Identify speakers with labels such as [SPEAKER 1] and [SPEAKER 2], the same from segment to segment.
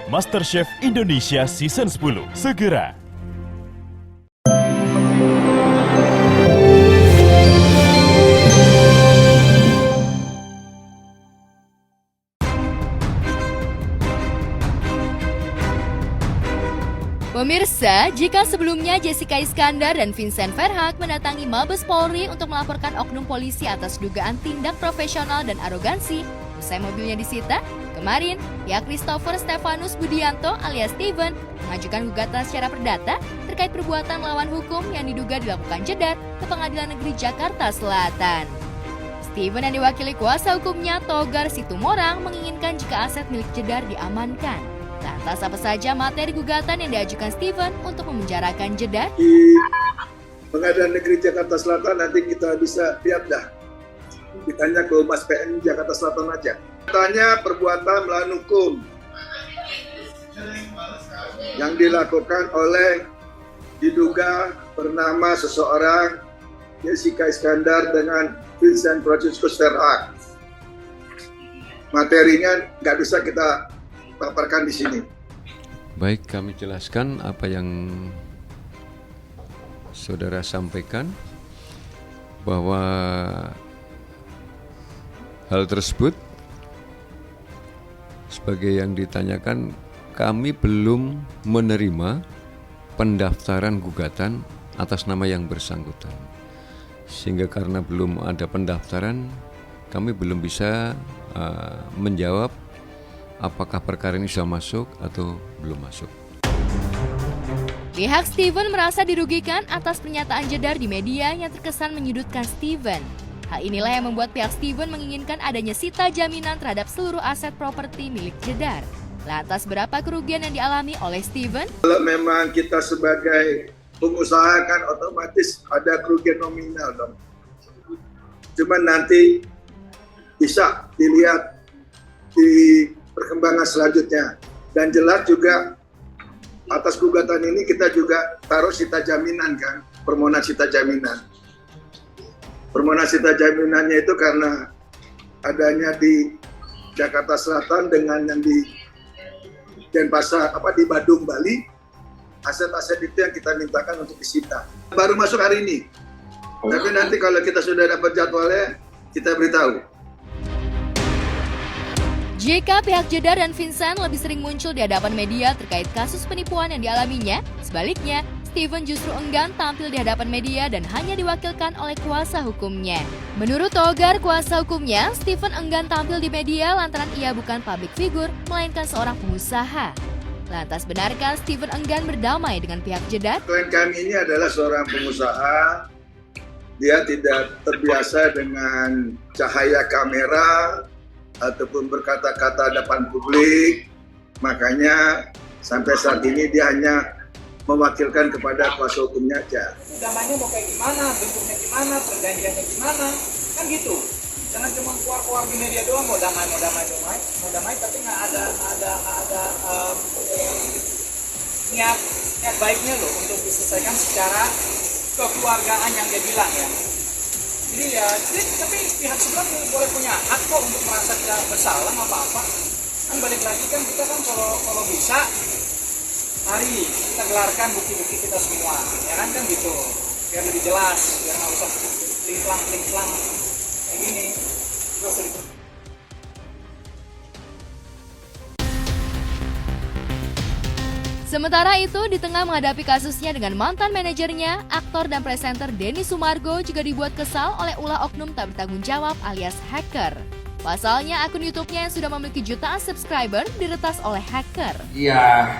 [SPEAKER 1] MasterChef Indonesia Season 10 segera.
[SPEAKER 2] Pemirsa, jika sebelumnya Jessica Iskandar dan Vincent Verhaak mendatangi Mabes Polri untuk melaporkan oknum polisi atas dugaan tindak profesional dan arogansi, usai mobilnya disita, kemarin pihak Christopher Stefanus Budianto alias Steven mengajukan gugatan secara perdata terkait perbuatan melawan hukum yang diduga dilakukan Jedar ke Pengadilan Negeri Jakarta Selatan. Steven yang diwakili kuasa hukumnya Togar Situmorang menginginkan jika aset milik Jedar diamankan. Lantas apa saja materi gugatan yang diajukan Steven untuk memenjarakan Jedar?
[SPEAKER 3] Di Pengadilan Negeri Jakarta Selatan nanti kita bisa lihat dah. Ditanya ke Humas PN Jakarta Selatan aja. Tanya perbuatan melawan hukum yang dilakukan oleh diduga bernama seseorang Jessica Iskandar dengan Vincent Franciscus Verhaak. Materinya nggak bisa kita paparkan di sini.
[SPEAKER 4] Baik, kami jelaskan apa yang saudara sampaikan, bahwa hal tersebut sebagai yang ditanyakan, kami belum menerima pendaftaran gugatan atas nama yang bersangkutan. Sehingga karena belum ada pendaftaran, kami belum bisa menjawab apakah perkara ini sudah masuk atau belum masuk.
[SPEAKER 2] Pihak Steven merasa dirugikan atas pernyataan Jedar di media yang terkesan menyudutkan Steven. Hal inilah yang membuat pihak Steven menginginkan adanya sita jaminan terhadap seluruh aset properti milik Jedar. Lantas berapa kerugian yang dialami oleh Steven?
[SPEAKER 3] Kalau memang kita sebagai pengusaha kan otomatis ada kerugian nominal dong. Cuman nanti bisa dilihat di perkembangan selanjutnya. Dan jelas juga atas gugatan ini kita juga taruh sita jaminan kan, permohonan sita jaminan. Permohonan sita jaminannya itu karena adanya di Jakarta Selatan dengan yang di Denpasar, di Badung, Bali, aset-aset itu yang kita mintakan untuk disita. Baru masuk hari ini. Tapi nanti kalau kita sudah dapat jadwalnya, kita beritahu.
[SPEAKER 2] Jika pihak Jedar dan Vincent lebih sering muncul di hadapan media terkait kasus penipuan yang dialaminya, sebaliknya, Steven justru enggan tampil di hadapan media dan hanya diwakilkan oleh kuasa hukumnya. Menurut Togar, kuasa hukumnya, Steven enggan tampil di media lantaran ia bukan public figure, melainkan seorang pengusaha. Lantas benarkah Steven enggan berdamai dengan pihak Jedar?
[SPEAKER 3] Klien kami ini adalah seorang pengusaha. Dia tidak terbiasa dengan cahaya kamera ataupun berkata-kata depan publik, makanya sampai saat ini dia hanya mewakilkan kepada kuasa hukumnya aja.
[SPEAKER 5] Damainya mau kayak gimana, bentuknya gimana, perjanjiannya gimana, kan gitu. Jangan cuma keluar di media doang mau damai, tapi nggak ada niat baiknya loh untuk diselesaikan secara kekeluargaan yang dia bilang ya. Jadi tapi pihak sebelah boleh punya hak kok untuk merasa tidak bersalah, nggak apa-apa. Kan balik lagi kan kita kan kalau bisa, mari kita gelarkan bukti-bukti kita semua, ya kan gitu. Biar lebih jelas, biar nggak usah plimplang kayak gini.
[SPEAKER 2] Sementara itu, di tengah menghadapi kasusnya dengan mantan manajernya, aktor dan presenter Denny Sumargo juga dibuat kesal oleh ulah oknum tak bertanggung jawab alias hacker. Pasalnya, akun YouTube-nya yang sudah memiliki jutaan subscriber diretas oleh hacker.
[SPEAKER 6] Iya,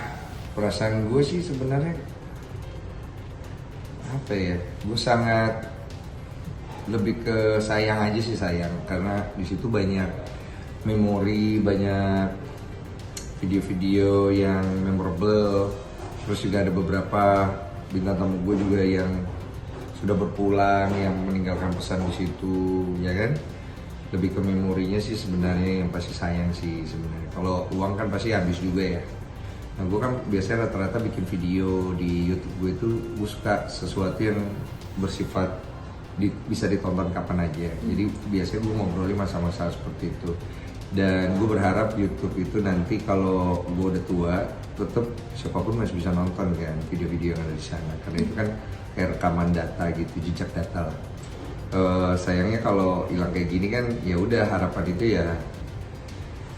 [SPEAKER 6] perasaan gue sih sebenarnya gue sangat lebih ke sayang aja sih, karena di situ banyak memori, banyak video-video yang memorable, terus juga ada beberapa bintang tamu gue juga yang sudah berpulang, yang meninggalkan pesan di situ, ya kan? Lebih ke memorinya sih sebenarnya yang pasti sayang sih sebenarnya. Kalau uang kan pasti habis juga ya. Nah gue kan biasanya rata-rata bikin video di YouTube gue itu, gue suka sesuatu yang bersifat bisa ditonton kapan aja. Jadi biasanya gue ngobrolin masalah-masalah seperti itu. Dan gue berharap YouTube itu nanti kalau gue udah tua, tetap siapapun masih bisa nonton kan video-video yang ada di sana. Karena itu kan kayak rekaman data gitu, jejak data lah. Sayangnya kalau hilang kayak gini kan, ya udah harapan itu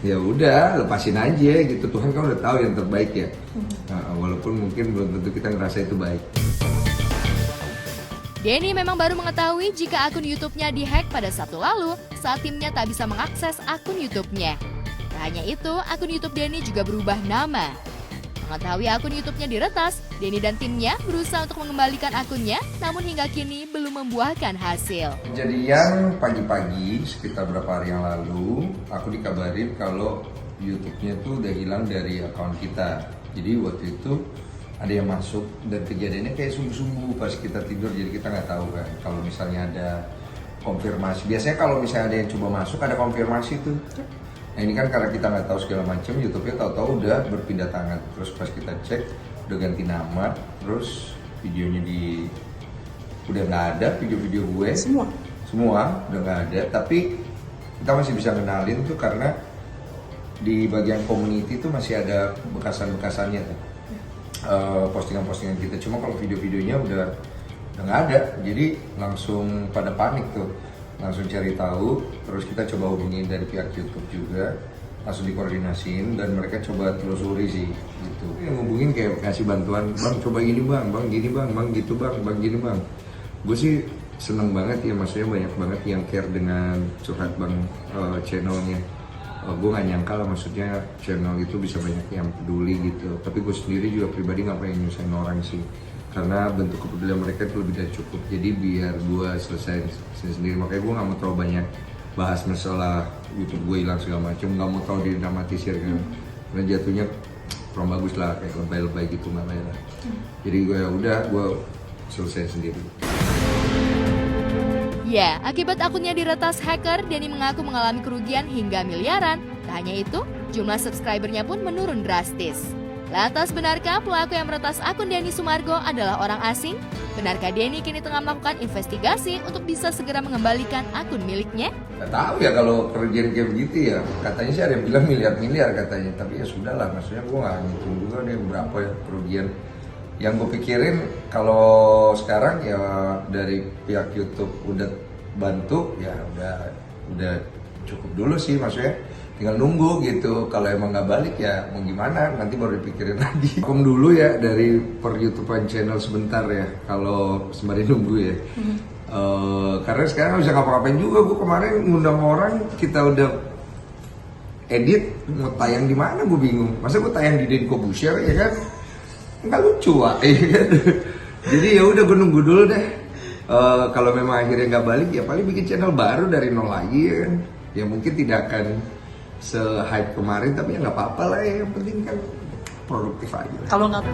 [SPEAKER 6] ya udah lepasin aja gitu. Tuhan kan udah tahu yang terbaik ya. Walaupun mungkin belum tentu kita ngerasa itu baik.
[SPEAKER 2] Denny memang baru mengetahui jika akun YouTube-nya dihack pada Sabtu lalu saat timnya tak bisa mengakses akun YouTube-nya. Tak hanya itu, akun YouTube Denny juga berubah nama. Mengetahui akun YouTube-nya diretas, Denny dan timnya berusaha untuk mengembalikan akunnya, namun hingga kini belum membuahkan hasil.
[SPEAKER 6] Kejadian pagi-pagi sekitar beberapa hari yang lalu, aku dikabarin kalau YouTube-nya tuh udah hilang dari akun kita. Jadi waktu itu ada yang masuk dan kejadiannya kayak sungguh-sungguh pas kita tidur, jadi kita nggak tahu kan kalau misalnya ada konfirmasi. Biasanya kalau misalnya ada yang coba masuk ada konfirmasi tuh. Nah ini kan karena kita nggak tahu segala macam, YouTube-nya tahu-tahu udah berpindah tangan. Terus pas kita cek udah ganti nama, terus videonya udah nggak ada, video-video gue semua udah nggak ada. Tapi kita masih bisa kenalin tuh karena di bagian community tuh masih ada bekasan-bekasannya tuh. Postingan-postingan kita, cuma kalau video-videonya udah nggak ada, jadi langsung pada panik tuh, langsung cari tahu, terus kita coba hubungin dari pihak YouTube juga, langsung dikoordinasiin dan mereka coba telusuri sih, gitu. Yang hubungin kayak kasih bantuan, bang coba gini bang gini bang gitu bang gini bang. Gue sih seneng banget ya, maksudnya banyak banget yang care dengan curhat bang channelnya. Gue gak nyangka lah, maksudnya channel itu bisa banyak yang peduli gitu. Tapi gue sendiri juga pribadi gak pengen nyusahin orang sih, karena bentuk kepedulian mereka itu lebih dari cukup. Jadi biar gue selesai sendiri, makanya gue gak mau terlalu banyak bahas masalah YouTube gue hilang segala macam. Gak mau terlalu didramatisir kan, karena jatuhnya kurang bagus lah, kayak lebay-lebay gitu gak lah. Jadi gue gue selesai sendiri.
[SPEAKER 2] Ya, akibat akunnya diretas hacker, Denny mengaku mengalami kerugian hingga miliaran. Tak hanya itu, jumlah subscribernya pun menurun drastis. Lantas benarkah pelaku yang meretas akun Denny Sumargo adalah orang asing? Benarkah Denny kini tengah melakukan investigasi untuk bisa segera mengembalikan akun miliknya?
[SPEAKER 6] Gak tahu ya kalau kerugian kayak begitu ya. Katanya sih ada yang bilang miliar-miliar katanya. Tapi ya sudahlah, maksudnya gue gak ngitung juga deh berapa ya kerugian. Yang gue pikirin kalau sekarang ya dari pihak YouTube udah bantu ya udah cukup dulu sih, maksudnya tinggal nunggu gitu. Kalau emang nggak balik ya mau gimana, nanti baru dipikirin lagi. Vakum dulu ya dari per YouTubean channel sebentar ya, kalau sembari nunggu ya. Karena sekarang nggak bisa ngapa-ngapain juga. Gue kemarin ngundang orang, kita udah edit mau tayang di mana gue bingung. Masa gue tayang di Deddy Corbuzier ya kan? Nggak lucu ya kan? Jadi ya udah gue nunggu dulu deh. Kalau memang akhirnya nggak balik ya paling bikin channel baru dari nol lagi ya kan. Ya mungkin tidak akan se-hype kemarin, tapi ya nggak apa-apa lah ya. Yang penting kan produktif aja.
[SPEAKER 7] Kalau nggak